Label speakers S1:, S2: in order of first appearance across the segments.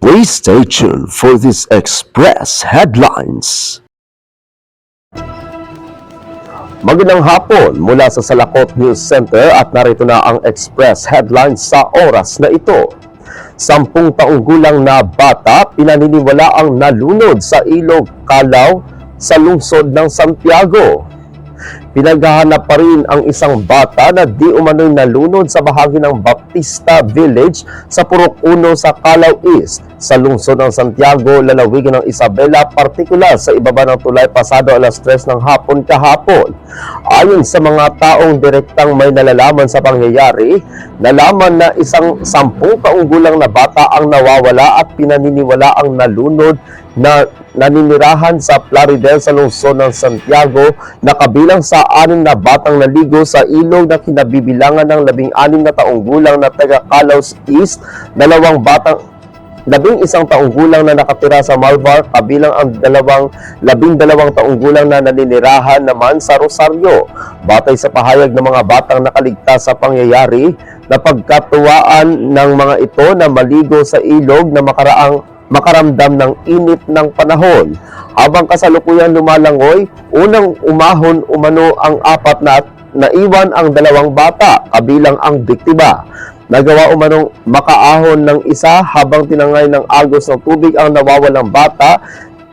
S1: Please stay tuned for these express headlines. Magandang hapon mula sa Salakot News Center at narito na ang express headlines sa oras na ito. 10 taong gulang na bata pinaniniwala ang nalunod sa ilog Calao sa lungsod ng Santiago. Pinaghahanap pa rin ang isang bata na di umano'y nalunod sa bahagi ng Baptista Village sa Purok 1 sa Calao East sa lungsod ng Santiago, lalawigan ng Isabela, partikular sa ibaba ng tulay pasado alas 3 ng hapon kahapon. Ayon sa mga taong direktang may nalalaman sa pangyayari, nalaman na isang 10 taong gulang na bata ang nawawala at pinaniniwala ang nalunod na naninirahan sa Plaridel sa lungsod ng Santiago na kabilang sa 6 na batang naligo sa ilog na kinabibilangan ng 16 na taong gulang na taga Calao East, 11 taong gulang na nakatira sa Malvar, kabilang ang 12 taong gulang na naninirahan naman sa Rosario. Batay sa pahayag ng mga batang nakaligtas sa pangyayari, napagkatuwaan ng mga ito na maligo sa ilog na makaramdam ng init ng panahon. Habang kasalukuyang lumalangoy, unang umahon umano ang 4 na naiwan ang 2 bata, kabilang ang biktima. Nagawa umanong makaahon ng isa habang tinangay ng agos ng tubig ang nawawalang bata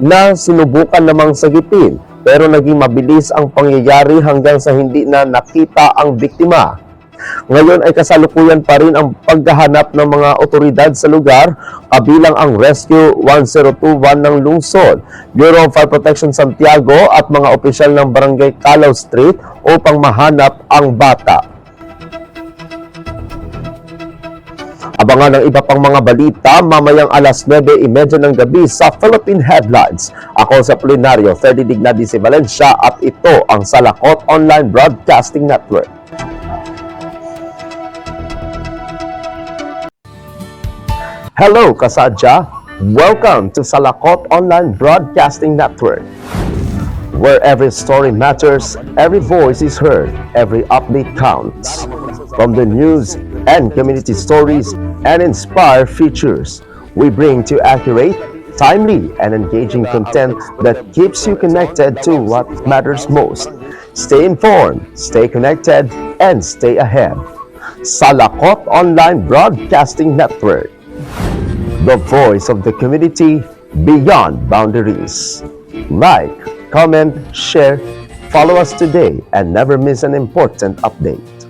S1: na sinubukan namang sagipin, pero naging mabilis ang pangyayari hanggang sa hindi na nakita ang biktima. Ngayon ay kasalukuyan pa rin ang paghahanap ng mga otoridad sa lugar, kabilang ang Rescue 1021 ng lungsod, Bureau of Fire Protection Santiago at mga opisyal ng Barangay Calao Street upang mahanap ang bata. Abangan ang iba pang mga balita mamayang alas 9:30 ng gabi sa Philippine Headlines. Ako sa Polinario, Freddy Dignadi si Valencia at ito ang Salakot Online Broadcasting Network. Hello kasadya! Welcome to Salakot Online Broadcasting Network, where every story matters, every voice is heard, every update counts. From the news and community stories and inspire features, we bring to accurate, timely, and engaging content that keeps you connected to what matters most. Stay informed, stay connected, and stay ahead. Salakot Online Broadcasting Network, the voice of the community beyond boundaries. Like, comment, share, follow us today, and never miss an important update.